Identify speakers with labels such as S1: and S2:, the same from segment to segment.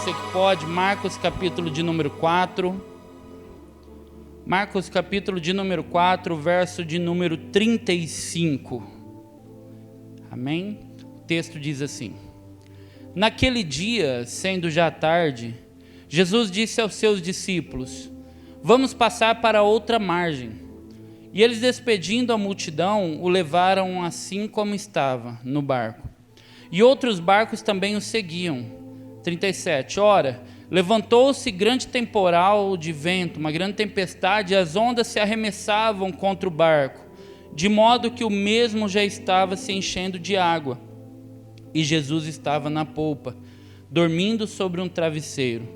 S1: você que pode, Marcos capítulo de número 4. Marcos capítulo de número 4, verso de número 35. Amém? O texto diz assim: Naquele dia, sendo já tarde, Jesus disse aos seus discípulos: Vamos passar para outra margem. E eles, despedindo a multidão, o levaram assim como estava, no barco. E outros barcos também o seguiam. 37. Ora, levantou-se grande temporal de vento, uma grande tempestade, e as ondas se arremessavam contra o barco, de modo que o mesmo já estava se enchendo de água. E Jesus estava na polpa, dormindo sobre um travesseiro.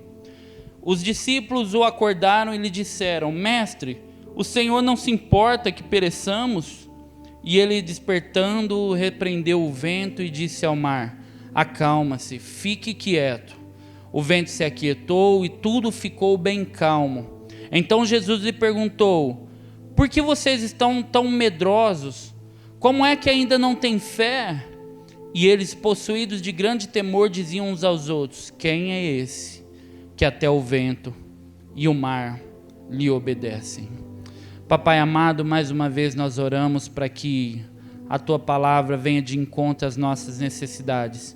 S1: Os discípulos o acordaram e lhe disseram: Mestre, o Senhor não se importa que pereçamos? E ele, despertando, repreendeu o vento e disse ao mar: Acalma-se, fique quieto. O vento se aquietou e tudo ficou bem calmo. Então Jesus lhe perguntou: Por que vocês estão tão medrosos? Como é que ainda não têm fé? E eles, possuídos de grande temor, diziam uns aos outros: Quem é esse que até o vento e o mar lhe obedecem? Papai amado, mais uma vez nós oramos para que a Tua palavra venha de encontro às nossas necessidades.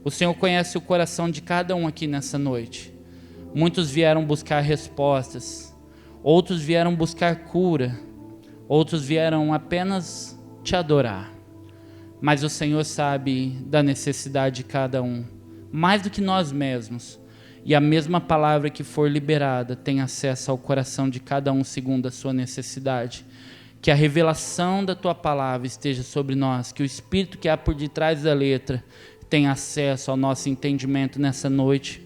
S1: O Senhor conhece o coração de cada um aqui nessa noite. Muitos vieram buscar respostas, outros vieram buscar cura, outros vieram apenas Te adorar. Mas o Senhor sabe da necessidade de cada um, mais do que nós mesmos. E a mesma palavra que for liberada tem acesso ao coração de cada um segundo a sua necessidade. Que a revelação da Tua palavra esteja sobre nós, que o Espírito que há por detrás da letra tenha acesso ao nosso entendimento nessa noite,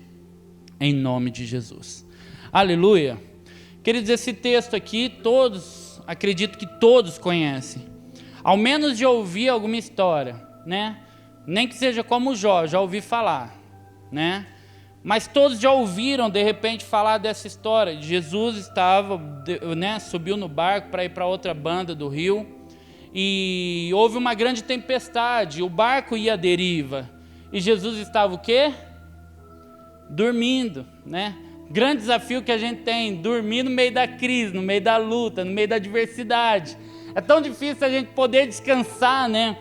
S1: em nome de Jesus. Aleluia. Queridos, esse texto aqui, acredito que todos conhecem. Ao menos de ouvir alguma história, né? Nem que seja como Jó, já ouvi falar, né? Mas todos já ouviram, de repente, falar dessa história. Jesus estava, né, subiu no barco para ir para outra banda do rio, e houve uma grande tempestade, o barco ia à deriva, e Jesus estava o quê? Dormindo, né? Grande desafio que a gente tem, dormir no meio da crise, no meio da luta, no meio da adversidade. É tão difícil a gente poder descansar, né?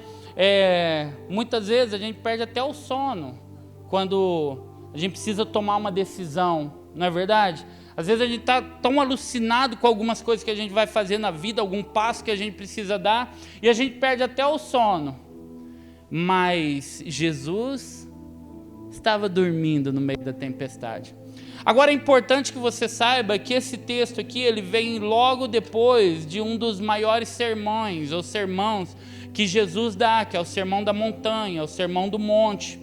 S1: Muitas vezes a gente perde até o sono, quando a gente precisa tomar uma decisão, não é verdade? Às vezes a gente está tão alucinado com algumas coisas que a gente vai fazer na vida, algum passo que a gente precisa dar, e a gente perde até o sono. Mas Jesus estava dormindo no meio da tempestade. Agora é importante que você saiba que esse texto aqui, ele vem logo depois de um dos maiores sermões, ou sermãos, que Jesus dá, que é o Sermão da Montanha, o Sermão do Monte,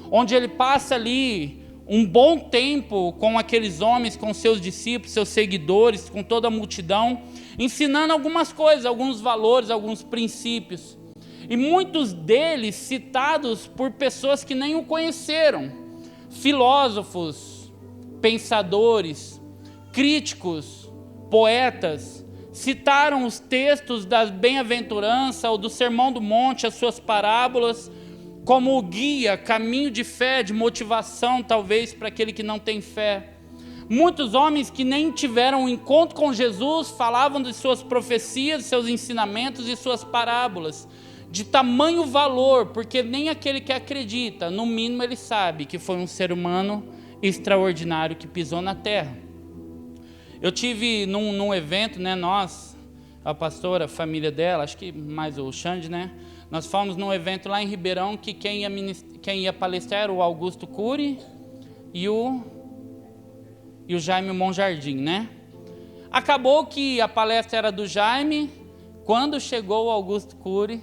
S1: onde ele passa ali um bom tempo com aqueles homens, com seus discípulos, seus seguidores, com toda a multidão, ensinando algumas coisas, alguns valores, alguns princípios. E muitos deles citados por pessoas que nem o conheceram, filósofos, pensadores, críticos, poetas, citaram os textos das bem-aventuranças ou do Sermão do Monte, as suas parábolas, como guia, caminho de fé, de motivação, talvez, para aquele que não tem fé. Muitos homens que nem tiveram um encontro com Jesus falavam de suas profecias, seus ensinamentos e suas parábolas, de tamanho valor, porque nem aquele que acredita, no mínimo ele sabe que foi um ser humano extraordinário que pisou na terra. Eu tive num evento, né, nós, a pastora, a família dela, acho que mais o Xande, né? Nós fomos num evento lá em Ribeirão que quem ia palestrar era o Augusto Cury e o Jaime Monjardim, né? Acabou que a palestra era do Jaime. Quando chegou o Augusto Cury,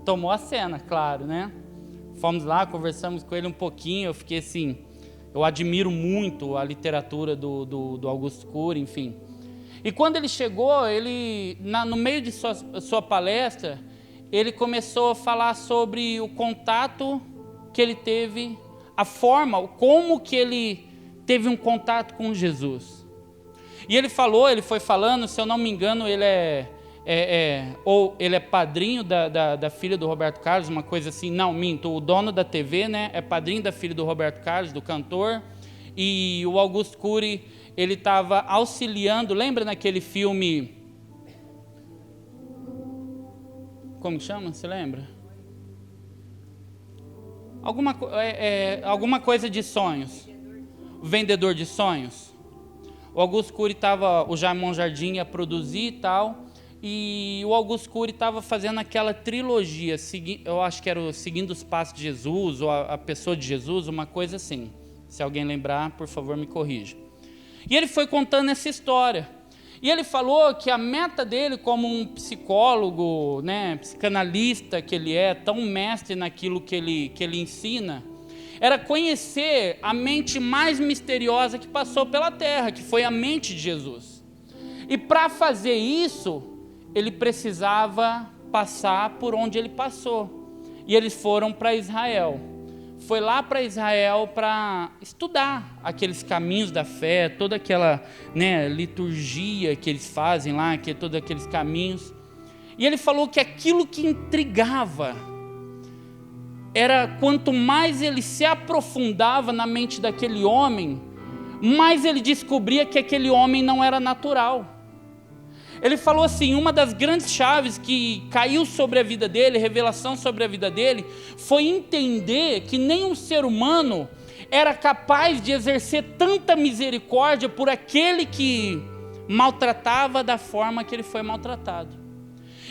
S1: tomou a cena, claro, né? Fomos lá, conversamos com ele um pouquinho, eu fiquei assim, eu admiro muito a literatura do Augusto Cury, enfim. E quando ele chegou, no meio de sua palestra, ele começou a falar sobre o contato que ele teve, a forma, como que ele teve um contato com Jesus. E ele foi falando, se eu não me engano, ele ele é padrinho da filha do Roberto Carlos, uma coisa assim, não, minto, o dono da TV, né, é padrinho da filha do Roberto Carlos, do cantor, e o Auguste Cury, ele estava auxiliando, lembra naquele filme, como chama, você lembra? Alguma coisa de sonhos, o Vendedor de Sonhos. O Auguste Cury estava, o Jamon Jardim ia produzir e tal, e o Auguste Cury estava fazendo aquela trilogia, eu acho que era o Seguindo os Passos de Jesus, ou a Pessoa de Jesus, uma coisa assim. Se alguém lembrar, por favor, me corrija. E ele foi contando essa história. E ele falou que a meta dele, como um psicólogo, né, psicanalista que ele é, tão mestre naquilo que ele ensina, era conhecer a mente mais misteriosa que passou pela Terra, que foi a mente de Jesus. E para fazer isso, ele precisava passar por onde ele passou. E eles foram para Israel. Foi lá para Israel para estudar aqueles caminhos da fé, toda aquela, né, liturgia que eles fazem lá, todos aqueles caminhos. E ele falou que aquilo que intrigava era quanto mais ele se aprofundava na mente daquele homem, mais ele descobria que aquele homem não era natural. Ele falou assim, uma das grandes chaves que caiu sobre a vida dele, revelação sobre a vida dele, foi entender que nenhum ser humano era capaz de exercer tanta misericórdia por aquele que maltratava da forma que ele foi maltratado.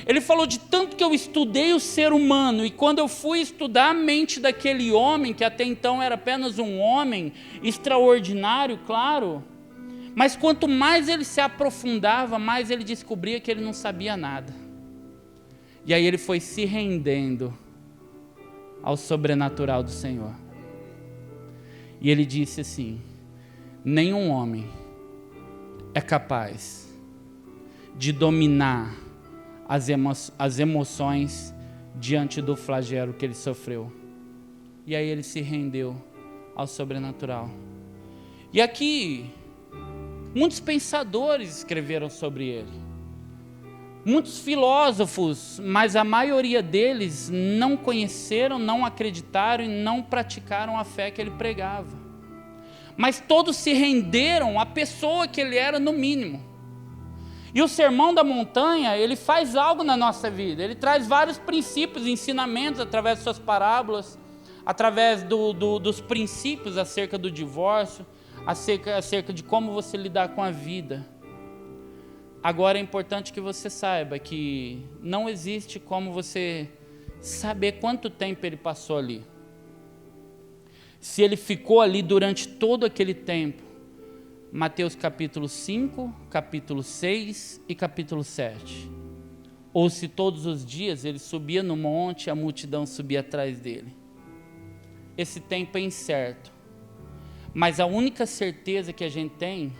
S1: Ele falou, de tanto que eu estudei o ser humano, e quando eu fui estudar a mente daquele homem, que até então era apenas um homem extraordinário, claro, mas quanto mais ele se aprofundava, mais ele descobria que ele não sabia nada. E aí ele foi se rendendo ao sobrenatural do Senhor. E ele disse assim, nenhum homem é capaz de dominar as emoções diante do flagelo que ele sofreu. E aí ele se rendeu ao sobrenatural. E aqui, muitos pensadores escreveram sobre ele. Muitos filósofos, mas a maioria deles não conheceram, não acreditaram e não praticaram a fé que ele pregava. Mas todos se renderam à pessoa que ele era, no mínimo. E o Sermão da Montanha, ele faz algo na nossa vida. Ele traz vários princípios, ensinamentos através de suas parábolas, através dos princípios acerca do divórcio, acerca de como você lidar com a vida. Agora é importante que você saiba que não existe como você saber quanto tempo ele passou ali. Se ele ficou ali durante todo aquele tempo, Mateus capítulo 5, capítulo 6 e capítulo 7. Ou se todos os dias ele subia no monte e a multidão subia atrás dele. Esse tempo é incerto. Mas a única certeza que a gente tem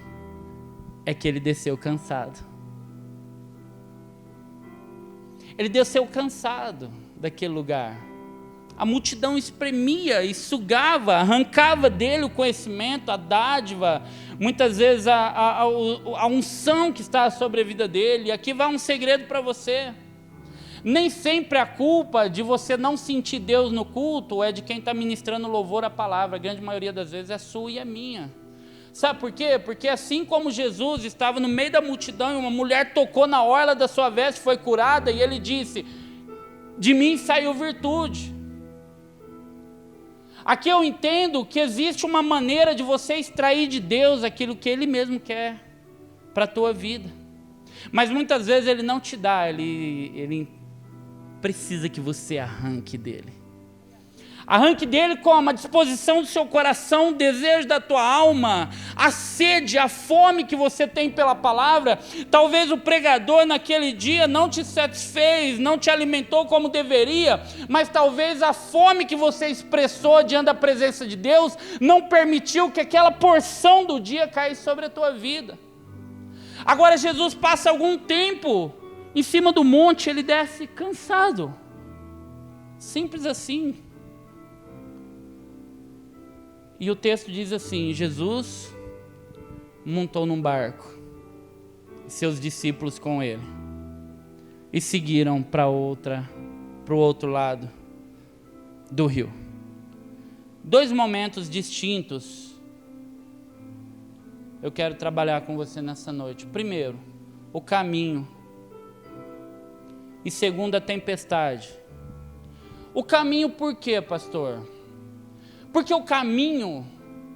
S1: é que ele desceu cansado. Ele desceu cansado daquele lugar. A multidão espremia e sugava, arrancava dele o conhecimento, a dádiva, muitas vezes a unção que está sobre a vida dele. E aqui vai um segredo para você. Nem sempre a culpa de você não sentir Deus no culto é de quem está ministrando louvor à palavra. A grande maioria das vezes é sua e é minha. Sabe por quê? Porque assim como Jesus estava no meio da multidão e uma mulher tocou na orla da sua veste, foi curada, e ele disse, de mim saiu virtude. Aqui eu entendo que existe uma maneira de você extrair de Deus aquilo que Ele mesmo quer para a tua vida. Mas muitas vezes Ele não te dá, Ele precisa que você arranque dele. Arranque dele como? A disposição do seu coração, o desejo da tua alma, a sede, a fome que você tem pela palavra. Talvez o pregador naquele dia não te satisfez, não te alimentou como deveria, mas talvez a fome que você expressou diante da presença de Deus não permitiu que aquela porção do dia caísse sobre a tua vida. Agora Jesus passa algum tempo em cima do monte, ele desce cansado. Simples assim. E o texto diz assim, Jesus montou num barco, e seus discípulos com ele, e seguiram para o outro lado do rio. Dois momentos distintos eu quero trabalhar com você nessa noite. Primeiro, o caminho. E segundo, a tempestade. O caminho por quê, pastor? Porque o caminho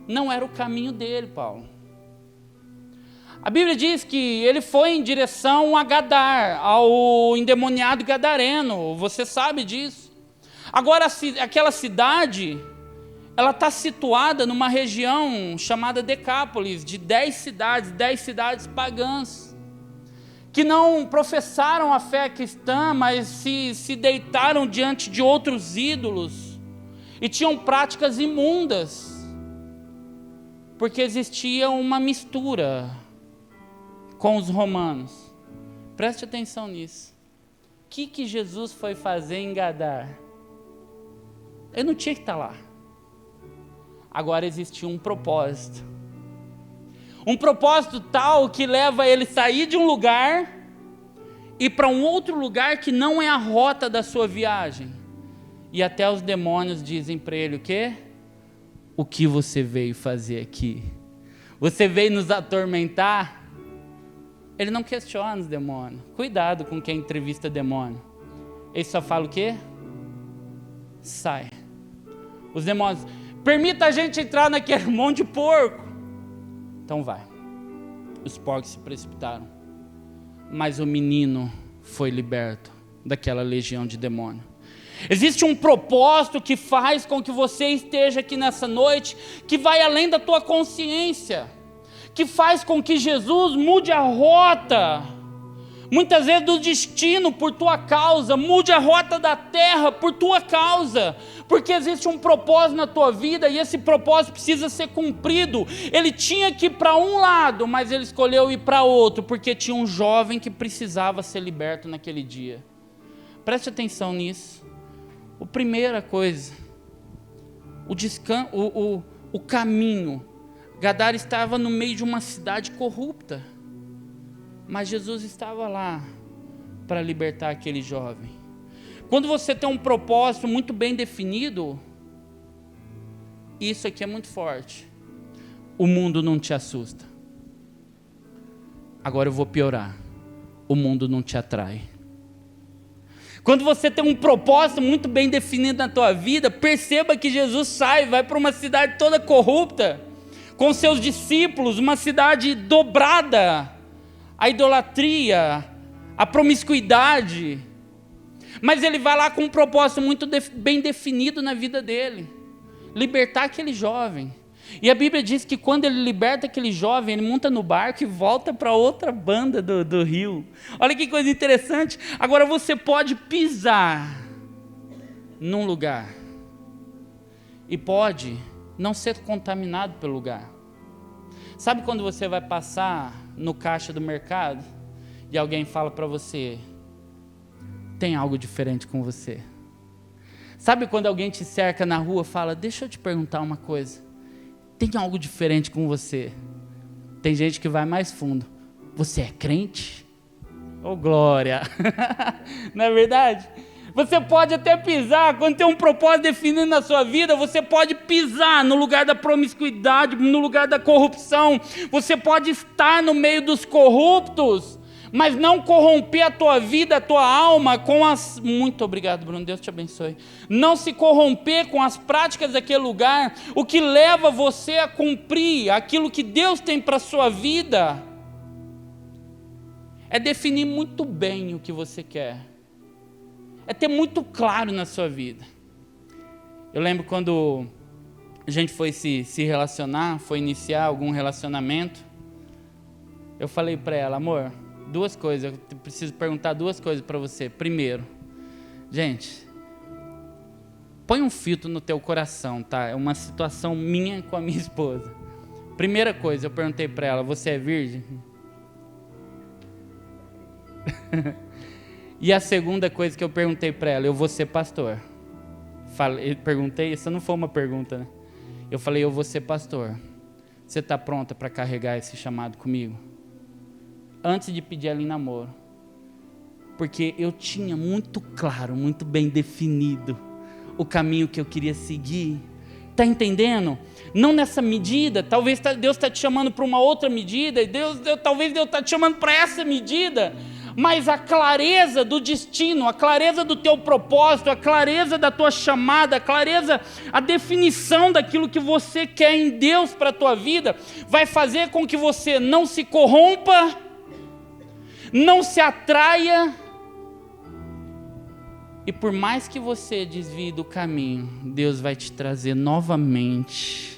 S1: não era o caminho dele, Paulo. A Bíblia diz que ele foi em direção a Gadar, ao endemoniado gadareno, você sabe disso. Agora, aquela cidade, ela está situada numa região chamada Decápolis, de 10 cidades pagãs, que não professaram a fé cristã, mas se deitaram diante de outros ídolos, e tinham práticas imundas, porque existia uma mistura com os romanos. Preste atenção nisso. O que Jesus foi fazer em Gadar? Ele não tinha que estar lá. Agora existia um propósito. Um propósito tal que leva ele a sair de um lugar e para um outro lugar que não é a rota da sua viagem. E até os demônios dizem para ele o quê? O que você veio fazer aqui? Você veio nos atormentar? Ele não questiona os demônios. Cuidado com quem entrevista demônio. Ele só fala o quê? Sai. Os demônios, permita a gente entrar naquele monte de porco. Então vai. Os porcos se precipitaram. Mas o menino foi liberto daquela legião de demônio. Existe um propósito que faz com que você esteja aqui nessa noite, que vai além da tua consciência, que faz com que Jesus mude a rota, muitas vezes do destino por tua causa, mude a rota da terra por tua causa, porque existe um propósito na tua vida e esse propósito precisa ser cumprido. Ele tinha que ir para um lado, mas ele escolheu ir para outro, porque tinha um jovem que precisava ser liberto naquele dia. Preste atenção nisso. A primeira coisa, o caminho. Gadar estava no meio de uma cidade corrupta, mas Jesus estava lá para libertar aquele jovem. Quando você tem um propósito muito bem definido, isso aqui é muito forte. O mundo não te assusta. Agora eu vou piorar. O mundo não te atrai. Quando você tem um propósito muito bem definido na tua vida, perceba que Jesus vai para uma cidade toda corrupta, com seus discípulos, uma cidade dobrada, a idolatria, a promiscuidade, mas ele vai lá com um propósito muito bem definido na vida dele, libertar aquele jovem. E a Bíblia diz que quando ele liberta aquele jovem, ele monta no barco e volta para outra banda do rio. Olha que coisa interessante. Agora você pode pisar num lugar e pode não ser contaminado pelo lugar. Sabe quando você vai passar no caixa do mercado e alguém fala para você, tem algo diferente com você? Sabe quando alguém te cerca na rua e fala, deixa eu te perguntar uma coisa, tem algo diferente com você? Tem gente que vai mais fundo, você é crente? Oh glória! Não é verdade? Você pode até pisar, quando tem um propósito definido na sua vida, você pode pisar no lugar da promiscuidade, no lugar da corrupção, você pode estar no meio dos corruptos, mas não corromper a tua vida, a tua alma com as... Muito obrigado, Bruno, Deus te abençoe. Não se corromper com as práticas daquele lugar, o que leva você a cumprir aquilo que Deus tem para a sua vida, é definir muito bem o que você quer. É ter muito claro na sua vida. Eu lembro quando a gente foi se relacionar, foi iniciar algum relacionamento, eu falei para ela, amor, duas coisas, eu preciso perguntar duas coisas para você. Primeiro, gente, põe um filtro no teu coração, tá? É uma situação minha com a minha esposa. Primeira coisa, eu perguntei para ela, você é virgem? E a segunda coisa que eu perguntei para ela, eu vou ser pastor. Perguntei, isso não foi uma pergunta, né? Eu falei, eu vou ser pastor. Você está pronta para carregar esse chamado comigo? Antes de pedir ela em namoro. Porque eu tinha muito claro, muito bem definido o caminho que eu queria seguir. Está entendendo? Não nessa medida. Talvez Deus está te chamando para uma outra medida. E talvez Deus está te chamando para essa medida. Mas a clareza do destino, a clareza do teu propósito, a clareza da tua chamada, a definição daquilo que você quer em Deus para a tua vida, vai fazer com que você não se corrompa, não se atraia, e por mais que você desvie do caminho, Deus vai te trazer novamente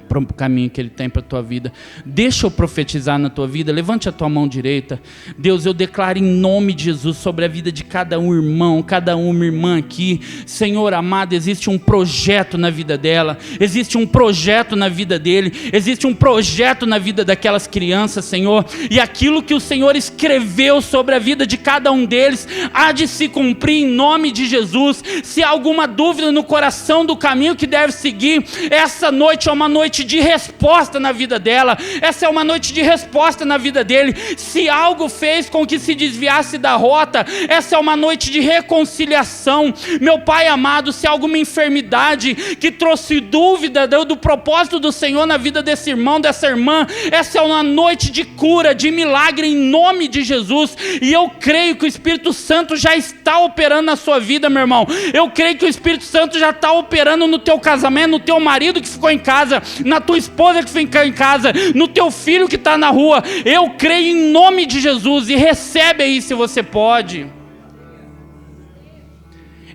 S1: para o caminho que Ele tem para a tua vida. Deixa eu profetizar na tua vida. Levante a tua mão direita. Deus, eu declaro em nome de Jesus sobre a vida de cada um irmão, cada uma irmã aqui. Senhor amado, existe um projeto na vida dela, existe um projeto na vida dele, existe um projeto na vida daquelas crianças, Senhor, e aquilo que o Senhor escreveu sobre a vida de cada um deles há de se cumprir em nome de Jesus. Se há alguma dúvida no coração do caminho que deve seguir, essa noite é uma noite de resposta na vida dela, essa é uma noite de resposta na vida dele. Se algo fez com que se desviasse da rota, essa é uma noite de reconciliação. Meu Pai amado, se há alguma enfermidade que trouxe dúvida do propósito do Senhor na vida desse irmão, dessa irmã, essa é uma noite de cura, de milagre em nome de Jesus. E eu creio que o Espírito Santo já está operando na sua vida, meu irmão. Eu creio que o Espírito Santo já está operando no teu casamento, no teu marido que ficou em casa, na tua esposa que ficou em casa, no teu filho que está na rua. Eu creio em nome de Jesus, e recebe aí se você pode.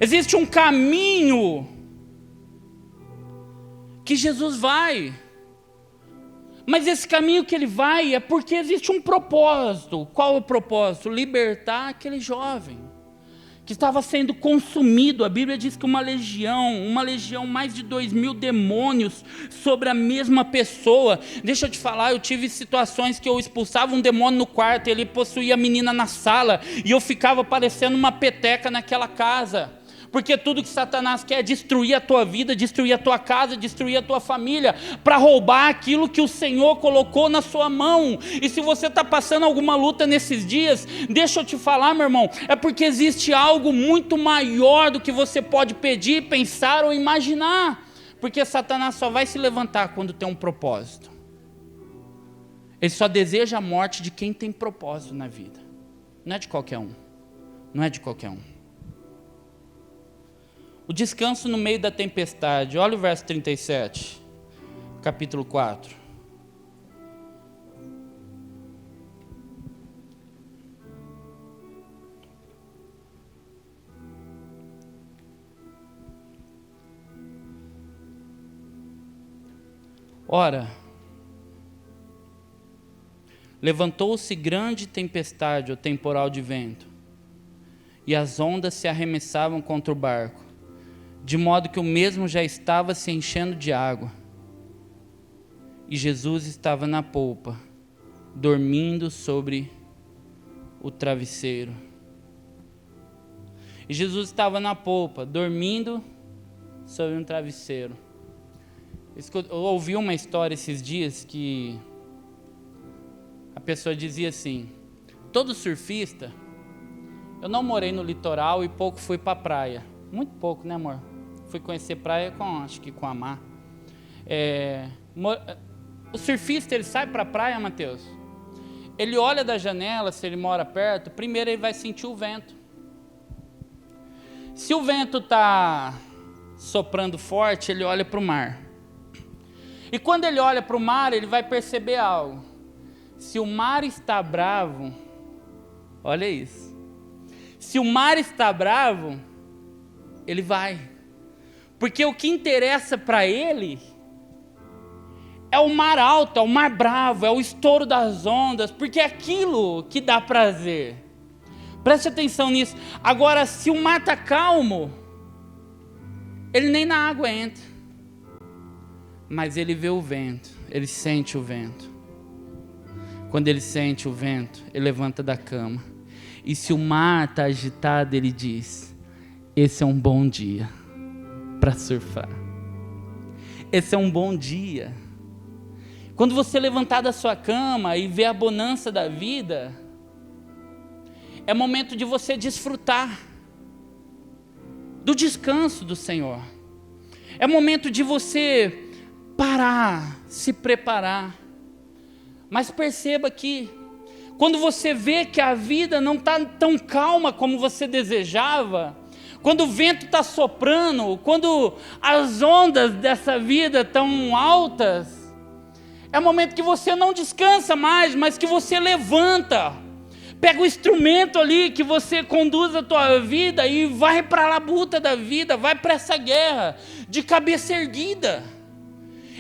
S1: Existe um caminho que Jesus vai, mas esse caminho que Ele vai é porque existe um propósito. Qual é o propósito? Libertar aquele jovem que estava sendo consumido. A Bíblia diz que uma legião, mais de 2.000 demônios sobre a mesma pessoa. Deixa eu te falar, eu tive situações que eu expulsava um demônio no quarto, ele possuía a menina na sala, e eu ficava parecendo uma peteca naquela casa. Porque tudo que Satanás quer é destruir a tua vida, destruir a tua casa, destruir a tua família, para roubar aquilo que o Senhor colocou na sua mão. E se você está passando alguma luta nesses dias, deixa eu te falar, meu irmão, é porque existe algo muito maior do que você pode pedir, pensar ou imaginar. Porque Satanás só vai se levantar quando tem um propósito. Ele só deseja a morte de quem tem propósito na vida. Não é de qualquer um. Não é de qualquer um. O descanso no meio da tempestade. Olha o verso 37, capítulo 4. Ora, levantou-se grande tempestade ou temporal de vento, e as ondas se arremessavam contra o barco, de modo que o mesmo já estava se enchendo de água. E Jesus estava na polpa, dormindo sobre o travesseiro. E Jesus estava na polpa, dormindo sobre um travesseiro. Eu ouvi uma história esses dias que a pessoa dizia assim: todo surfista, eu não morei no litoral e pouco fui para a praia. Muito pouco, né, amor? Fui conhecer praia acho que com a Mar. O surfista, ele sai para a praia, Mateus, ele olha da janela, se ele mora perto, primeiro ele vai sentir o vento. Se o vento está soprando forte, ele olha para o mar. E quando ele olha para o mar, ele vai perceber algo. Se o mar está bravo, olha isso. Se o mar está bravo, ele vai. Porque o que interessa para ele é o mar alto, é o mar bravo, é o estouro das ondas, porque é aquilo que dá prazer. Preste atenção nisso. Agora, se o mar está calmo, ele nem na água entra. Mas ele vê o vento, ele sente o vento. Quando ele sente o vento, ele levanta da cama. E se o mar está agitado, ele diz: esse é um bom dia para surfar. Esse é um bom dia. Quando você levantar da sua cama e ver a bonança da vida, é momento de você desfrutar do descanso do Senhor. É momento de você parar, se preparar. Mas perceba que quando você vê que a vida não está tão calma como você desejava, quando o vento está soprando, quando as ondas dessa vida estão altas, é o momento que você não descansa mais, mas que você levanta. Pega o instrumento ali que você conduz a tua vida e vai para a labuta da vida, vai para essa guerra de cabeça erguida.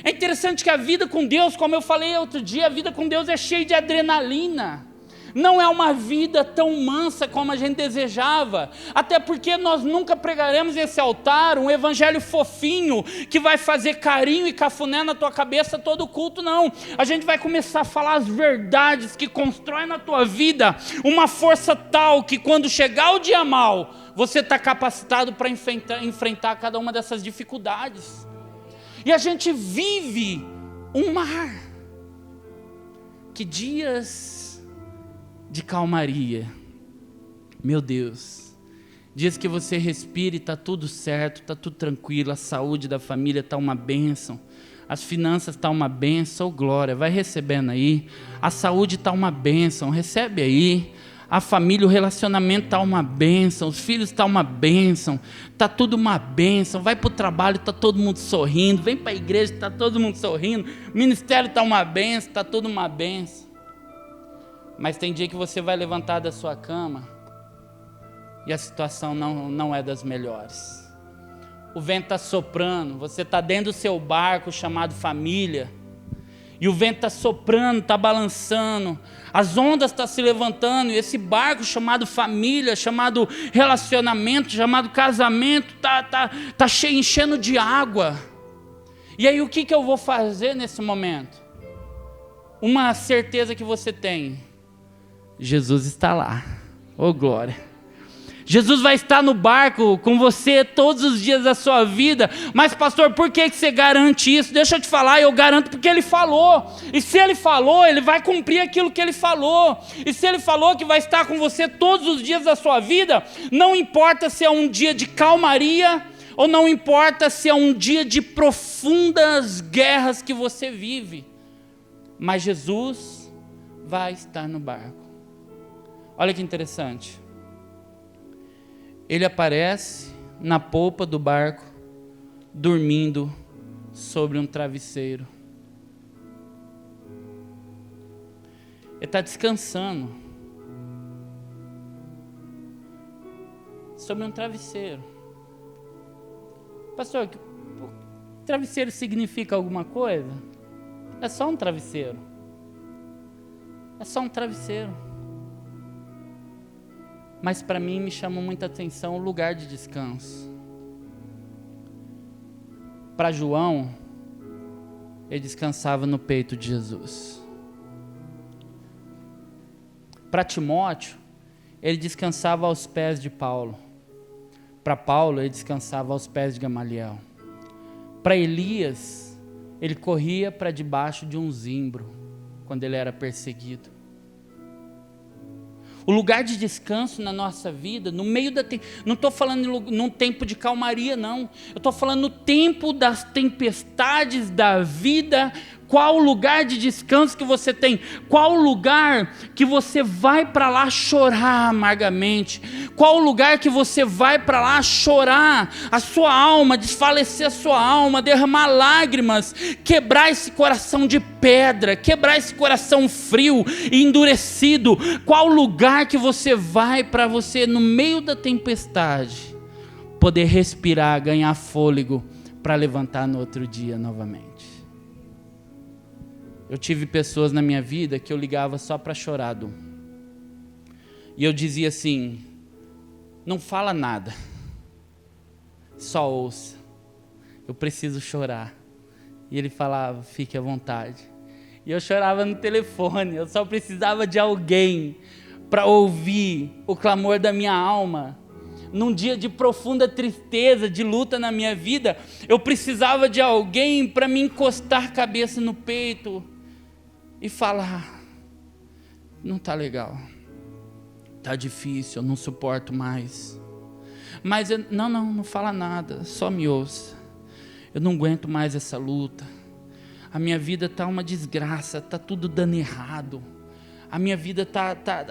S1: É interessante que a vida com Deus, como eu falei outro dia, a vida com Deus é cheia de adrenalina. Não é uma vida tão mansa como a gente desejava, até porque nós nunca pregaremos nesse altar um evangelho fofinho, que vai fazer carinho e cafuné na tua cabeça todo culto, não. A gente vai começar a falar as verdades que constroem na tua vida uma força tal, que quando chegar o dia mau, você está capacitado para enfrentar cada uma dessas dificuldades. E a gente vive um mar, que dias de calmaria, meu Deus, dias que você respira e está tudo certo, está tudo tranquilo, a saúde da família está uma bênção, as finanças estão uma bênção, oh, glória, vai recebendo aí, a saúde está uma bênção, recebe aí, a família, o relacionamento está uma bênção, os filhos estão uma bênção, está tudo uma bênção, vai para o trabalho, está todo mundo sorrindo, vem para a igreja, está todo mundo sorrindo, o ministério está uma bênção, está tudo uma bênção. Mas tem dia que você vai levantar da sua cama e a situação não é das melhores. O vento está soprando, você está dentro do seu barco chamado família, e o vento está soprando, está balançando, as ondas estão se levantando, e esse barco chamado família, chamado relacionamento, chamado casamento, está enchendo de água. E aí o que eu vou fazer nesse momento? Uma certeza que você tem: Jesus está lá, oh glória, Jesus vai estar no barco com você todos os dias da sua vida. Mas pastor, por que você garante isso? Deixa eu te falar, eu garanto porque Ele falou, e se Ele falou, Ele vai cumprir aquilo que Ele falou, e se Ele falou que vai estar com você todos os dias da sua vida, não importa se é um dia de calmaria, ou não importa se é um dia de profundas guerras que você vive, mas Jesus vai estar no barco. Olha que interessante, ele aparece na polpa do barco, dormindo sobre um travesseiro. Ele está descansando sobre um travesseiro. Pastor, travesseiro significa alguma coisa? É só um travesseiro. É só um travesseiro. Mas para mim me chamou muita atenção o lugar de descanso. Para João, ele descansava no peito de Jesus. Para Timóteo, ele descansava aos pés de Paulo. Para Paulo, ele descansava aos pés de Gamaliel. Para Elias, ele corria para debaixo de um zimbro, quando ele era perseguido. O lugar de descanso na nossa vida, no meio da... Não estou falando num tempo de calmaria, não. Eu estou falando no tempo das tempestades da vida. Qual o lugar de descanso que você tem? Qual o lugar que você vai para lá chorar amargamente? Qual o lugar que você vai para lá chorar a sua alma, desfalecer a sua alma, derramar lágrimas, quebrar esse coração de pedra, quebrar esse coração frio e endurecido? Qual o lugar que você vai para você, no meio da tempestade, poder respirar, ganhar fôlego para levantar no outro dia novamente? Eu tive pessoas na minha vida que eu ligava só para chorar, e eu dizia assim: não fala nada, só ouça, eu preciso chorar. E ele falava: fique à vontade. E eu chorava no telefone, eu só precisava de alguém para ouvir o clamor da minha alma. Num dia de profunda tristeza, de luta na minha vida, eu precisava de alguém para me encostar a cabeça no peito e falar: não está legal, está difícil, eu não suporto mais. Mas não fala nada, só me ouça. Eu não aguento mais essa luta. A minha vida está uma desgraça, está tudo dando errado. A minha vida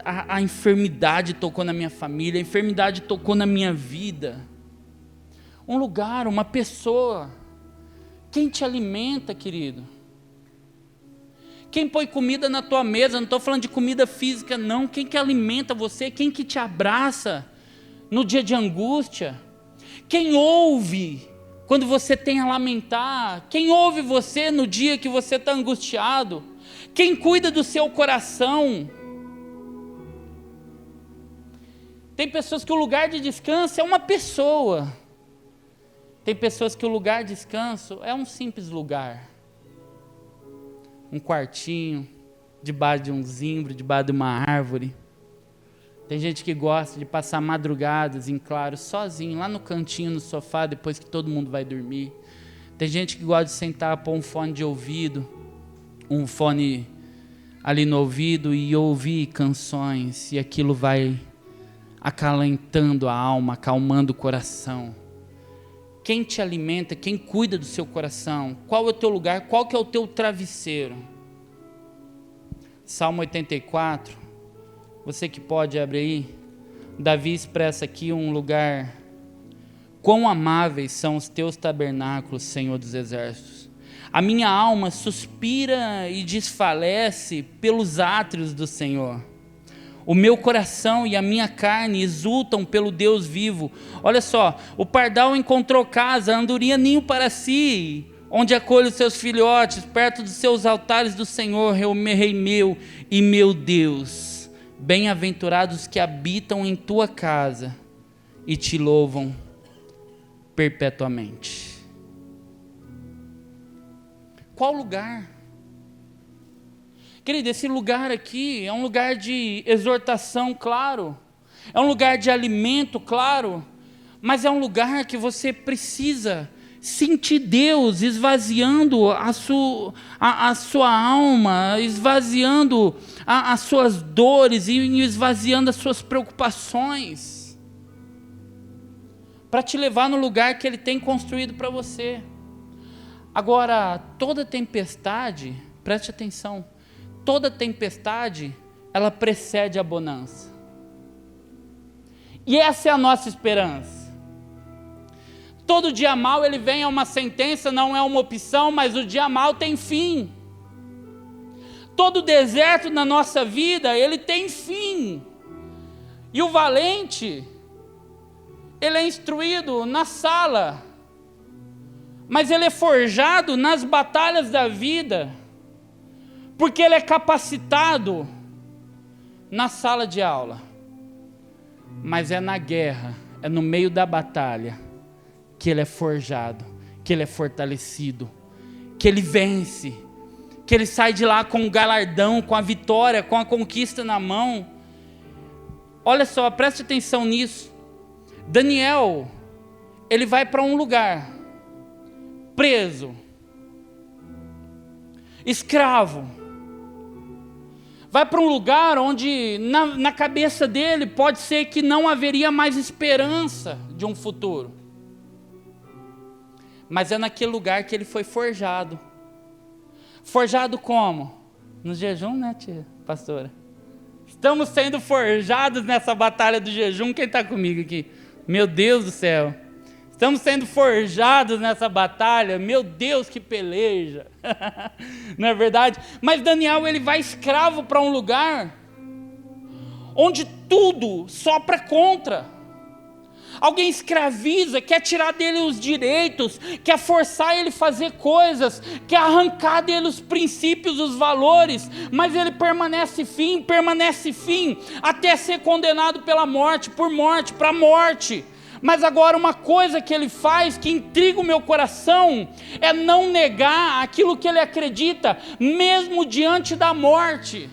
S1: a enfermidade tocou na minha família, a enfermidade tocou na minha vida. Um lugar, uma pessoa. Quem te alimenta, querido? Quem põe comida na tua mesa? Não estou falando de comida física, não. Quem que alimenta você? Quem que te abraça no dia de angústia? Quem ouve quando você tem a lamentar? Quem ouve você no dia que você está angustiado? Quem cuida do seu coração? Tem pessoas que o lugar de descanso é uma pessoa. Tem pessoas que o lugar de descanso é um simples lugar. Um quartinho, debaixo de um zimbro, debaixo de uma árvore. Tem gente que gosta de passar madrugadas em claro, sozinho, lá no cantinho, no sofá, depois que todo mundo vai dormir. Tem gente que gosta de sentar, pôr um fone de ouvido, um fone ali no ouvido e ouvir canções, e aquilo vai acalentando a alma, acalmando o coração. Quem te alimenta, quem cuida do seu coração? Qual é o teu lugar? Qual que é o teu travesseiro? Salmo 84, você que pode abrir aí. Davi expressa aqui um lugar. Quão amáveis são os teus tabernáculos, Senhor dos exércitos. A minha alma suspira e desfalece pelos átrios do Senhor. O meu coração e a minha carne exultam pelo Deus vivo. Olha só, o pardal encontrou casa, a andorinha ninho para si, onde acolhe os seus filhotes, perto dos seus altares do Senhor, Rei meu e meu Deus. Bem-aventurados que habitam em tua casa e te louvam perpetuamente. Qual lugar? Querido, esse lugar aqui é um lugar de exortação, claro. É um lugar de alimento, claro. Mas é um lugar que você precisa sentir Deus esvaziando a sua alma, esvaziando as suas dores e esvaziando as suas preocupações. Para te levar no lugar que Ele tem construído para você. Agora, toda tempestade, preste atenção, toda tempestade, ela precede a bonança. E essa é a nossa esperança. Todo dia mal ele vem, é uma sentença, não é uma opção, mas o dia mal tem fim. Todo deserto na nossa vida, ele tem fim. E o valente, ele é instruído na sala, mas ele é forjado nas batalhas da vida, porque ele é capacitado na sala de aula, mas é na guerra, é no meio da batalha, que ele é forjado, que ele é fortalecido, que ele vence, que ele sai de lá com o galardão, com a vitória, com a conquista na mão. Olha só, preste atenção nisso. Daniel, ele vai para um lugar, preso, escravo, vai para um lugar onde na cabeça dele pode ser que não haveria mais esperança de um futuro. Mas é naquele lugar que ele foi forjado. Forjado como? No jejum, né, tia, pastora? Estamos sendo forjados nessa batalha do jejum. Quem está comigo aqui? Meu Deus do céu. Estamos sendo forjados nessa batalha. Meu Deus, que peleja. Não é verdade? Mas Daniel, ele vai escravo para um lugar onde tudo sopra contra. Alguém escraviza, quer tirar dele os direitos, quer forçar ele a fazer coisas, quer arrancar dele os princípios, os valores, mas ele permanece firme, até ser condenado pela morte, para a morte. Mas agora uma coisa que ele faz, que intriga o meu coração, é não negar aquilo que ele acredita, mesmo diante da morte.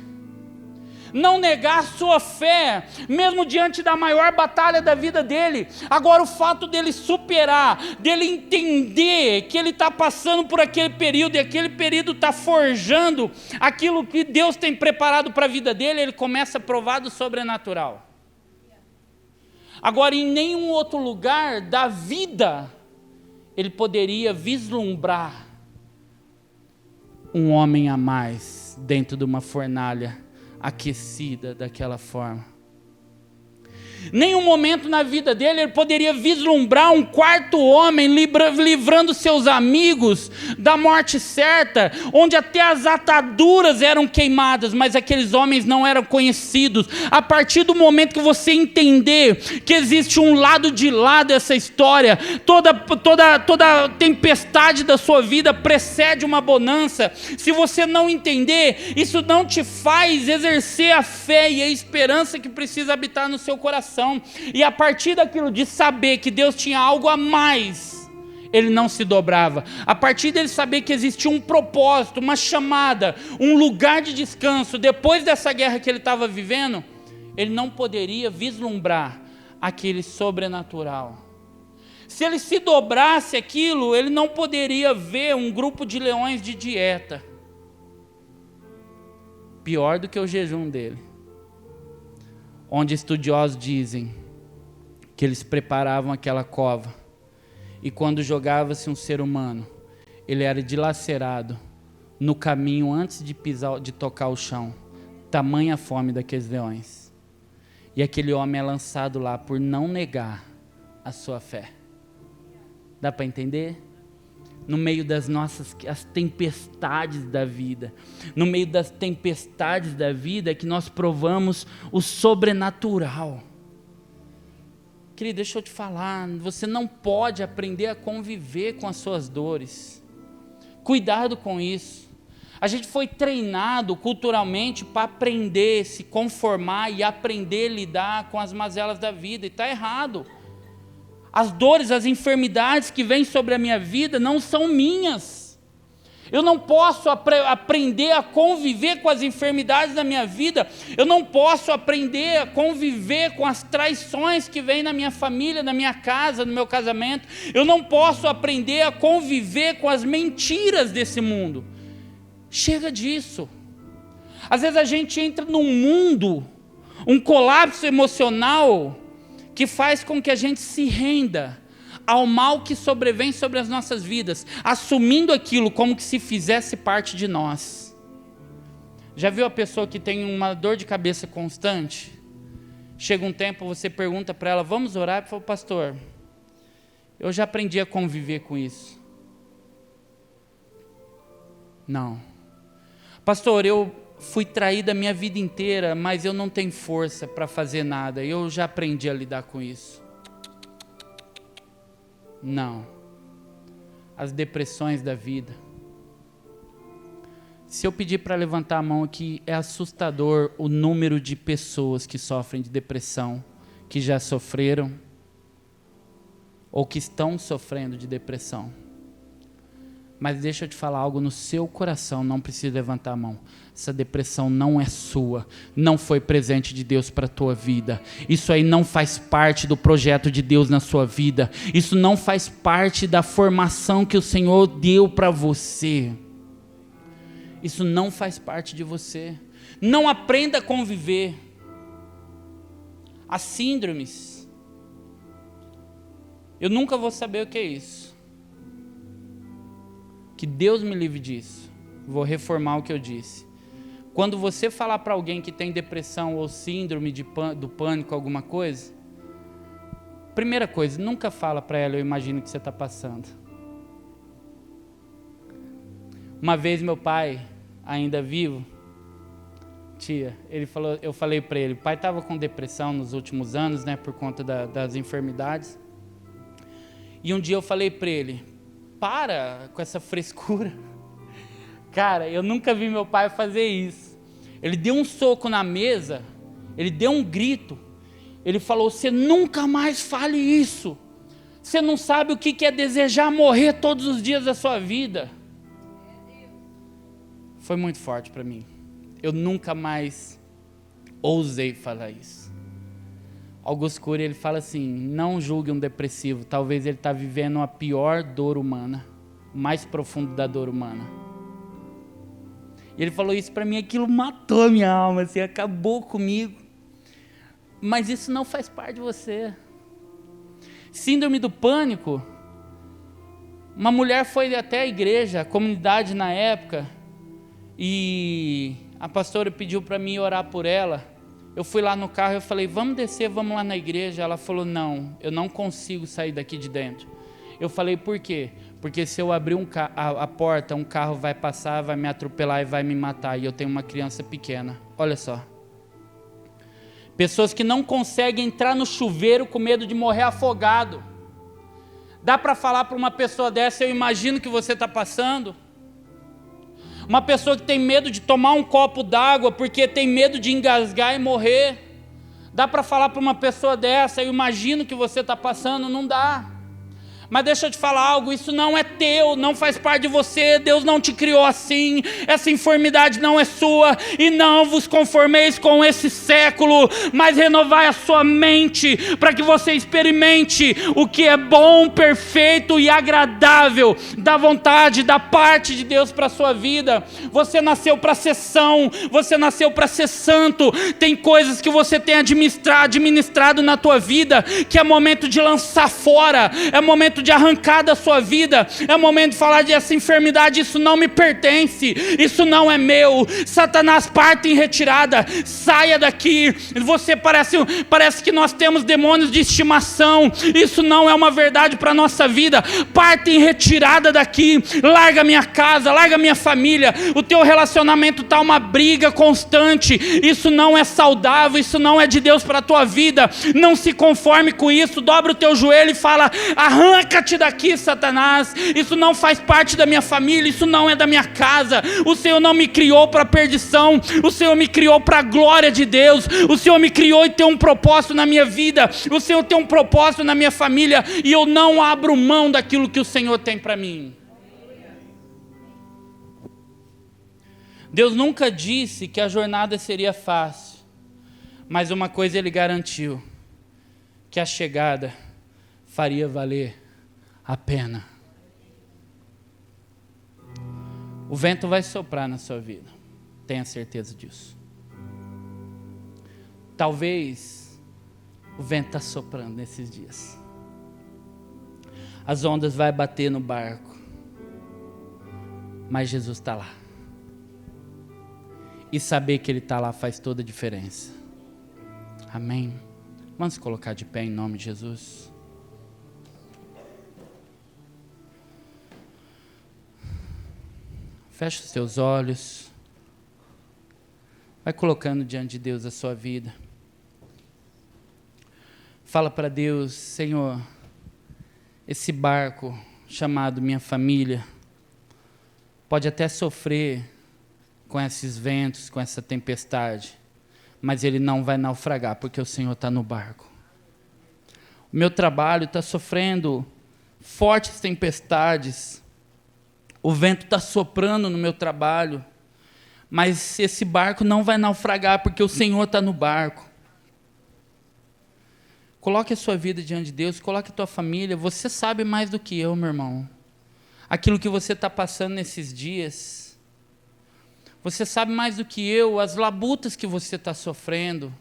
S1: Não negar a sua fé, mesmo diante da maior batalha da vida dele. Agora o fato dele superar, dele entender que ele está passando por aquele período, e aquele período está forjando aquilo que Deus tem preparado para a vida dele, ele começa a provar do sobrenatural. Agora, em nenhum outro lugar da vida, ele poderia vislumbrar um homem a mais dentro de uma fornalha aquecida daquela forma. Nenhum momento na vida dele ele poderia vislumbrar um quarto homem livrando seus amigos da morte certa, onde até as ataduras eram queimadas, mas aqueles homens não eram conhecidos. A partir do momento que você entender que existe um lado de lá dessa história, toda tempestade da sua vida precede uma bonança. Se você não entender, isso não te faz exercer a fé e a esperança que precisa habitar no seu coração. E a partir daquilo de saber que Deus tinha algo a mais, ele não se dobrava. A partir dele saber que existia um propósito, uma chamada, um lugar de descanso, depois dessa guerra que ele estava vivendo, ele não poderia vislumbrar aquele sobrenatural. Se ele se dobrasse aquilo, ele não poderia ver um grupo de leões de dieta. Pior do que o jejum dele. Onde estudiosos dizem que eles preparavam aquela cova e quando jogava-se um ser humano, ele era dilacerado no caminho antes de tocar o chão. Tamanha fome daqueles leões. E aquele homem é lançado lá por não negar a sua fé. Dá para entender? No meio das as tempestades da vida, no meio das tempestades da vida que nós provamos o sobrenatural. Querido, deixa eu te falar, você não pode aprender a conviver com as suas dores. Cuidado com isso. A gente foi treinado culturalmente para aprender, se conformar e aprender a lidar com as mazelas da vida, e está errado. As dores, as enfermidades que vêm sobre a minha vida não são minhas. Eu não posso aprender a conviver com as enfermidades da minha vida. Eu não posso aprender a conviver com as traições que vêm na minha família, na minha casa, no meu casamento. Eu não posso aprender a conviver com as mentiras desse mundo. Chega disso. Às vezes a gente entra num mundo, um colapso emocional, que faz com que a gente se renda ao mal que sobrevém sobre as nossas vidas, assumindo aquilo como que se fizesse parte de nós. Já viu a pessoa que tem uma dor de cabeça constante? Chega um tempo, você pergunta para ela, vamos orar? Ela fala, pastor, eu já aprendi a conviver com isso. Não. Pastor, eu fui traída a minha vida inteira, mas eu não tenho força para fazer nada. Eu já aprendi a lidar com isso. Não. As depressões da vida. Se eu pedir para levantar a mão aqui, é assustador o número de pessoas que sofrem de depressão, que já sofreram ou que estão sofrendo de depressão. Mas deixa eu te falar algo no seu coração, não precisa levantar a mão. Essa depressão não é sua, não foi presente de Deus para a tua vida. Isso aí não faz parte do projeto de Deus na sua vida. Isso não faz parte da formação que o Senhor deu para você. Isso não faz parte de você. Não aprenda a conviver. As síndromes. Eu nunca vou saber o que é isso. Que Deus me livre disso. Vou reformar o que eu disse. Quando você falar para alguém que tem depressão ou síndrome do pânico, alguma coisa, primeira coisa, nunca fala para ela, eu imagino que você está passando. Uma vez meu pai, ainda vivo, eu falei para ele, o pai estava com depressão nos últimos anos, né, por conta das enfermidades. E um dia eu falei para ele, para com essa frescura. Cara, eu nunca vi meu pai fazer isso. Ele deu um soco na mesa, ele deu um grito, ele falou, você nunca mais fale isso. Você não sabe o que é desejar morrer todos os dias da sua vida. Foi muito forte para mim. Eu nunca mais ousei falar isso. Augusto Cury, ele fala assim, não julgue um depressivo, talvez ele está vivendo a pior dor humana, o mais profundo da dor humana. E ele falou isso para mim, aquilo matou a minha alma, assim, acabou comigo. Mas isso não faz parte de você. Síndrome do pânico Uma mulher foi até a igreja, a comunidade na época, e a pastora pediu para mim orar por ela. Eu fui lá no carro e eu falei, vamos descer, vamos lá na igreja. Ela falou, não, eu não consigo sair daqui de dentro. Eu falei, por quê? Porque se eu abrir a porta, um carro vai passar, vai me atropelar e vai me matar. E eu tenho uma criança pequena. Olha só. Pessoas que não conseguem entrar no chuveiro com medo de morrer afogado. Dá para falar para uma pessoa dessa, eu imagino que você está passando? Uma pessoa que tem medo de tomar um copo d'água porque tem medo de engasgar e morrer. Dá para falar para uma pessoa dessa, eu imagino que você está passando? Não dá. Mas deixa eu te falar algo, isso não é teu, não faz parte de você, Deus não te criou assim, essa enfermidade não é sua, e não vos conformeis com esse século, mas renovai a sua mente, para que você experimente o que é bom, perfeito e agradável, da vontade, da parte de Deus para a sua vida. Você nasceu para ser são, você nasceu para ser santo, tem coisas que você tem administrado na tua vida, que é momento de lançar fora, é momento de arrancar da sua vida, é o momento de falar de essa enfermidade, isso não me pertence, isso não é meu. Satanás, parte em retirada, saia daqui. Você parece que nós temos demônios de estimação, isso não é uma verdade para a nossa vida. Parte em retirada daqui, larga minha casa, larga minha família, o teu relacionamento está uma briga constante, isso não é saudável, isso não é de Deus para a tua vida. Não se conforme com isso, dobra o teu joelho e fala, arranca-te daqui, Satanás, isso não faz parte da minha família, isso não é da minha casa. O Senhor não me criou para perdição, o Senhor me criou para a glória de Deus, o Senhor me criou e tem um propósito na minha vida, o Senhor tem um propósito na minha família, e eu não abro mão daquilo que o Senhor tem para mim. Deus nunca disse que a jornada seria fácil, mas uma coisa Ele garantiu, que a chegada faria valer a pena. O vento vai soprar na sua vida, tenha certeza disso. Talvez o vento está soprando nesses dias, as ondas vai bater no barco, mas Jesus está lá, e saber que Ele está lá faz toda a diferença. Amém? Vamos se colocar de pé em nome de Jesus. Feche os seus olhos. Vai colocando diante de Deus a sua vida. Fala para Deus, Senhor, esse barco chamado minha família pode até sofrer com esses ventos, com essa tempestade, mas ele não vai naufragar, porque o Senhor está no barco. O meu trabalho está sofrendo fortes tempestades, o vento está soprando no meu trabalho, mas esse barco não vai naufragar, porque o Senhor está no barco. Coloque a sua vida diante de Deus, coloque a tua família. Você sabe mais do que eu, meu irmão, aquilo que você está passando nesses dias. Você sabe mais do que eu, as labutas que você está sofrendo,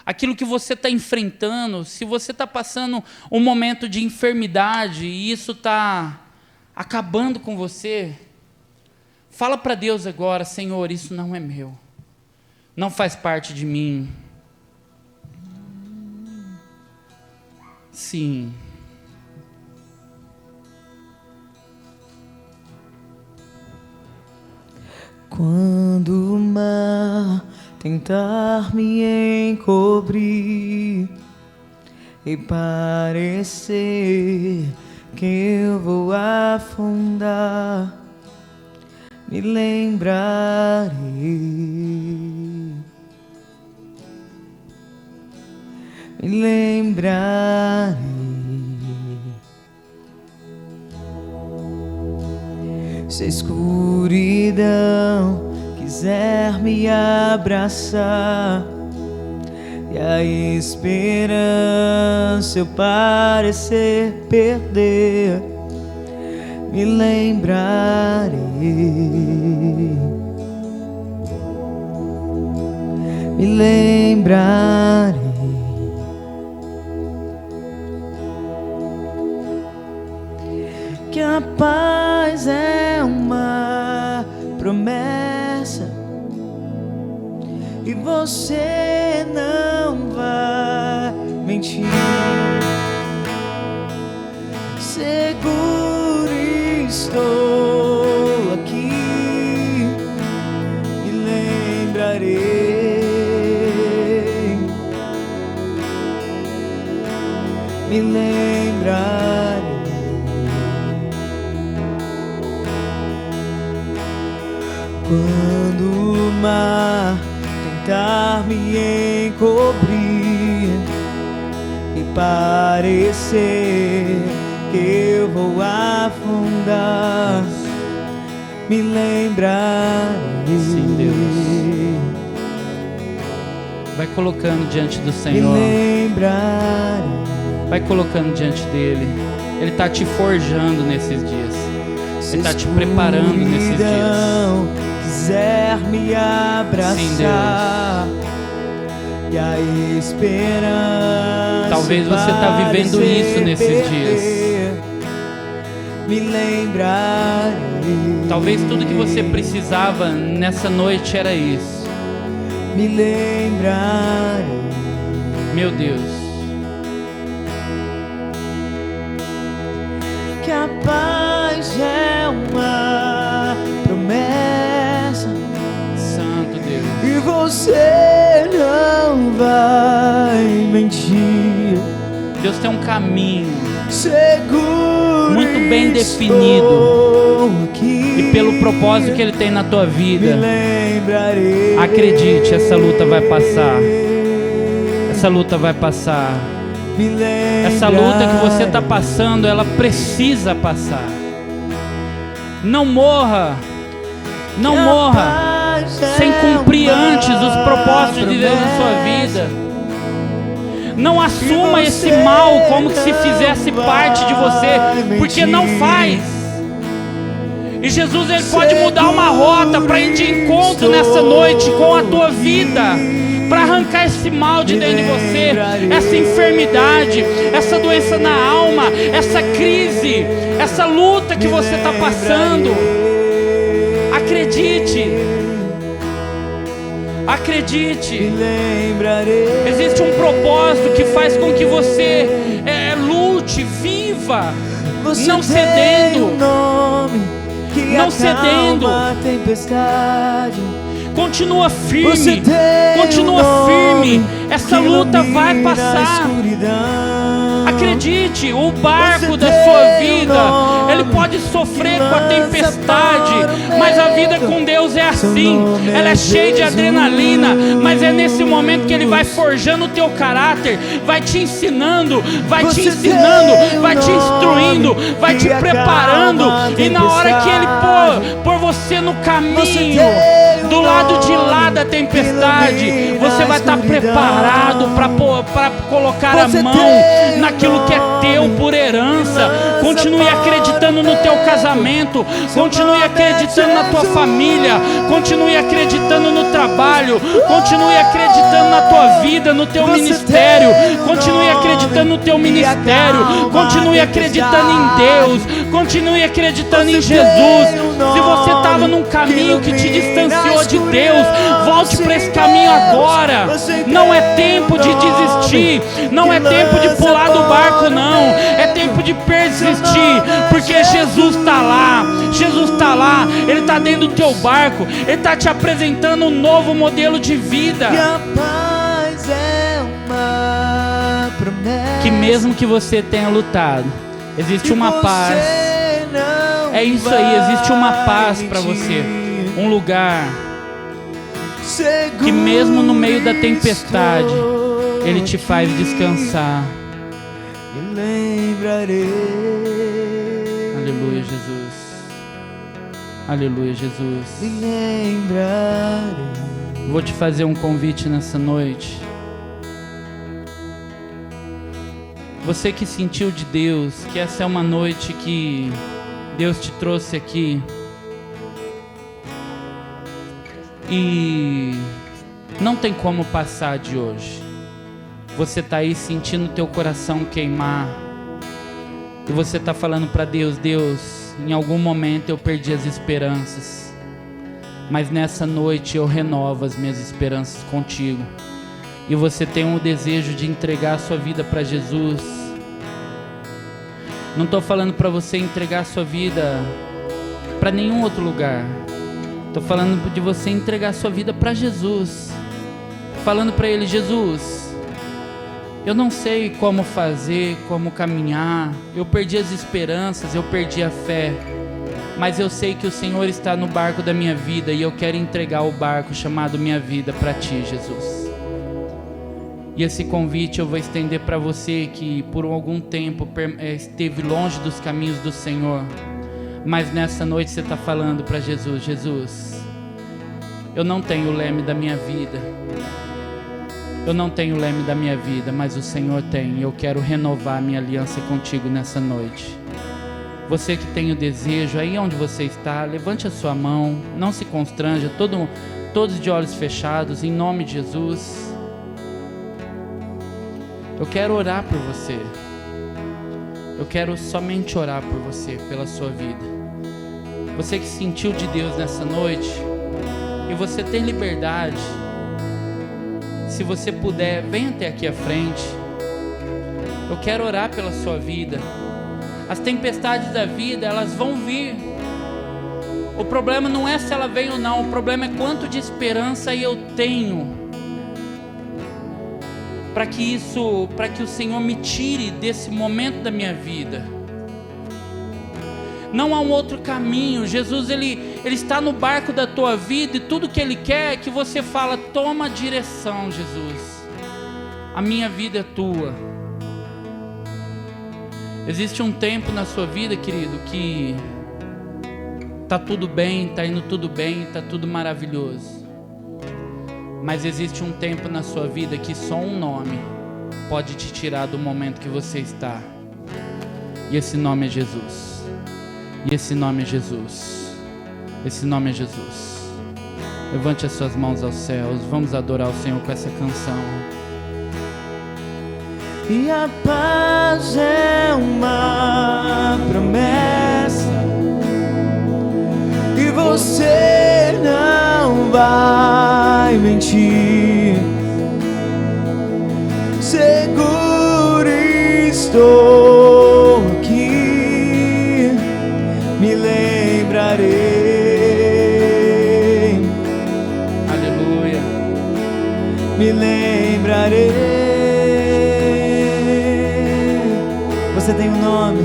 S1: aquilo que você está enfrentando. Se você está passando um momento de enfermidade e isso está acabando com você, fala para Deus agora, Senhor, isso não é meu, não faz parte de mim. Sim.
S2: Quando o mar tentar me encobrir e parecer que eu vou afundar, me lembrarei se a escuridão quiser me abraçar e a esperança eu parecer perder, me lembrarei que a paz é uma promessa e você não vai mentir. Seguro estou aqui, me lembrarei, me lembrarei. Quando o mar tentar me encobrir e parecer que eu vou afundar, me lembrarei.
S1: Sim, Deus. Vai colocando diante do Senhor.
S2: Me lembrarei.
S1: Vai colocando diante dele. Ele está te forjando nesses dias. Ele está te preparando nesses dias.
S2: Quiser me abraçar.
S1: Sim, Deus.
S2: E a esperança.
S1: Talvez você está vivendo isso nesses dias.
S2: Me lembrarei.
S1: Talvez tudo que você precisava nessa noite era isso.
S2: Me lembrarei.
S1: Meu Deus.
S2: Que a paz é uma promessa.
S1: Santo Deus.
S2: E você não vai mentir.
S1: Deus tem um caminho
S2: Seguro
S1: muito bem definido.
S2: Aqui,
S1: e pelo propósito que Ele tem na tua vida.
S2: me lembrarei.
S1: Acredite, essa luta vai passar. Essa luta vai passar.
S2: Me lembrarei.
S1: Essa luta que você está passando, ela precisa passar. Não morra. Não morra sem cumprir antes os propósitos de Deus na sua vida. Não assuma esse mal como que se fizesse parte de você, porque não faz. E Jesus, Ele pode mudar uma rota para ir de encontro nessa noite com a tua vida, para arrancar esse mal de dentro de você, essa enfermidade, essa doença na alma, essa crise, essa luta que você está passando. Acredite. Acredite. Existe um propósito que faz com que você lute, viva, não cedendo. Não cedendo. Continua firme. Continua firme. Essa luta vai passar. Acredite, o barco da sua vida, ele pode sofrer com a tempestade, mas a vida com Deus é assim. Ela é cheia de adrenalina, mas é nesse momento que Ele vai forjando o teu caráter, vai te ensinando, vai te instruindo, vai te preparando. E na hora que Ele pôr você no caminho, do lado de lá da tempestade, você vai estar preparado para colocar a mão naquilo que é teu por herança. Continue acreditando no teu casamento, continue acreditando na tua família, continue acreditando no trabalho, continue acreditando na tua vida, no teu ministério, continue acreditando no teu ministério, continue acreditando em Deus, continue acreditando em Jesus. Se você estava num caminho que te distanciou de Deus, volte para esse caminho agora. Não é tempo de desistir, não é tempo de pular do barco, não. É tempo de persistir, porque Jesus está lá. Jesus está lá, Ele está dentro do teu barco, Ele está te apresentando um novo modelo de vida.
S2: Que a paz é uma promessa.
S1: Que mesmo que você tenha lutado, existe uma paz. É isso aí, existe uma paz para você. Um lugar que mesmo no meio da tempestade, Ele te faz descansar.
S2: Me lembrarei.
S1: Aleluia, Jesus. Aleluia, Jesus.
S2: Me lembrarei.
S1: Vou te fazer um convite nessa noite. Você que sentiu de Deus que essa é uma noite que Deus te trouxe aqui e não tem como passar de hoje. Você está aí sentindo teu coração queimar. E você está falando para Deus: Deus, em algum momento eu perdi as esperanças, mas nessa noite eu renovo as minhas esperanças contigo. E você tem um desejo de entregar a sua vida para Jesus. Não estou falando para você entregar a sua vida para nenhum outro lugar. Estou falando de você entregar a sua vida para Jesus. Falando para Ele: Jesus, eu não sei como fazer, como caminhar. Eu perdi as esperanças, eu perdi a fé. Mas eu sei que o Senhor está no barco da minha vida e eu quero entregar o barco chamado minha vida para Ti, Jesus. E esse convite eu vou estender para você que por algum tempo esteve longe dos caminhos do Senhor, mas nessa noite você está falando para Jesus: Jesus, eu não tenho o leme da minha vida, eu não tenho o leme da minha vida, mas o Senhor tem, e eu quero renovar a minha aliança contigo nessa noite. Você que tem o desejo, aí onde você está, levante a sua mão, não se constranja, todos de olhos fechados, em nome de Jesus. Eu quero orar por você. Eu quero somente orar por você, pela sua vida. Você que sentiu de Deus nessa noite, e você tem liberdade, se você puder, venha até aqui à frente. Eu quero orar pela sua vida. As tempestades da vida, elas vão vir. O problema não é se ela vem ou não, o problema é quanto de esperança eu tenho para que o Senhor me tire desse momento da minha vida. Não há um outro caminho. Jesus, ele está no barco da tua vida, e tudo que Ele quer é que você fala: toma a direção, Jesus, a minha vida é tua. Existe um tempo na sua vida, querido, que tá tudo bem, tá indo tudo bem, tá tudo maravilhoso. Mas existe um tempo na sua vida que só um nome pode te tirar do momento que você está. E esse nome é Jesus. E esse nome é Jesus. Esse nome é Jesus. Levante as suas mãos aos céus. Vamos adorar o Senhor com essa canção.
S2: E a paz é uma promessa, e você não vai mentir. Seguro estou aqui, me lembrarei.
S1: Aleluia.
S2: Me lembrarei. Você tem um nome.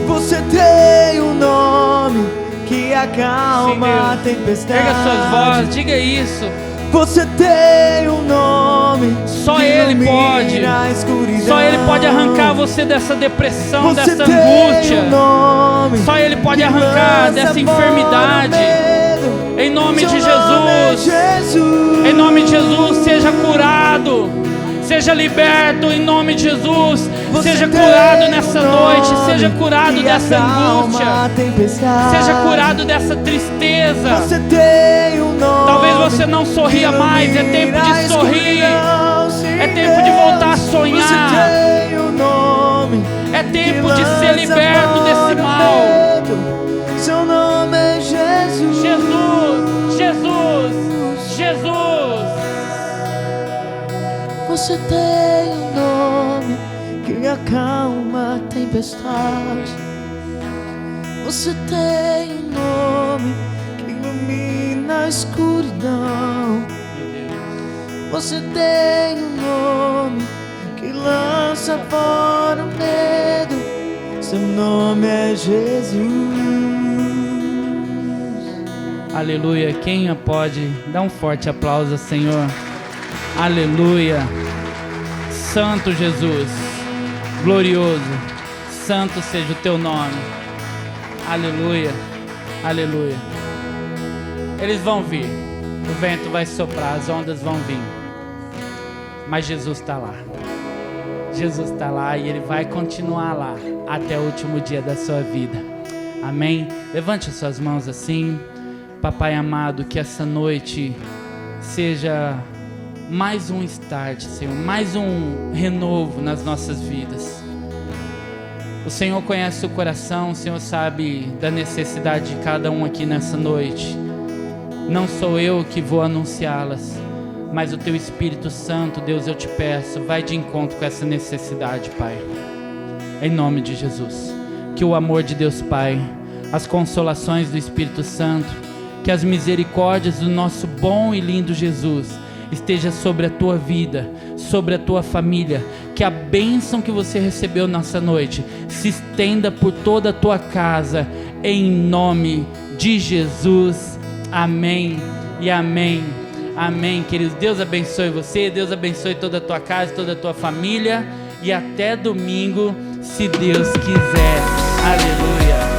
S2: Você tem um nome que acalma a tempestade.
S1: Erga suas vozes, diga isso.
S2: Você tem um nome.
S1: Só Ele pode. Só Ele pode arrancar você dessa depressão, dessa angústia. Só Ele pode arrancar dessa enfermidade. Em nome de Jesus. Em nome de Jesus, seja curado. Seja liberto em nome de Jesus. Seja curado nessa noite. Seja curado dessa angústia. Seja curado dessa tristeza. Talvez você não sorria mais. É tempo de sorrir. É tempo de voltar a sonhar. É tempo de ser liberto desse mal.
S2: Seu nome é Jesus.
S1: Jesus, Jesus, Jesus.
S2: Você tem um nome que acalma a tempestade. Você tem um nome que ilumina a escuridão. Você tem um nome que lança fora o medo. Seu nome é Jesus.
S1: Aleluia. Quem pode dar um forte aplauso ao Senhor? Aleluia. Santo Jesus, glorioso, santo seja o teu nome. Aleluia, aleluia. Eles vão vir, o vento vai soprar, as ondas vão vir, mas Jesus está lá. Jesus está lá e Ele vai continuar lá até o último dia da sua vida. Amém? Levante as suas mãos assim. Papai amado, que essa noite seja mais um start, Senhor, mais um renovo nas nossas vidas. O Senhor conhece o coração, o Senhor sabe da necessidade de cada um aqui nessa noite. Não sou eu que vou anunciá-las, mas o Teu Espírito Santo, Deus, eu te peço, vai de encontro com essa necessidade, Pai. Em nome de Jesus. Que o amor de Deus Pai, as consolações do Espírito Santo, que as misericórdias do nosso bom e lindo Jesus esteja sobre a tua vida, sobre a tua família, que a bênção que você recebeu nessa noite se estenda por toda a tua casa, em nome de Jesus, amém e amém, amém, queridos. Deus abençoe você, Deus abençoe toda a tua casa, toda a tua família, e até domingo, se Deus quiser, aleluia.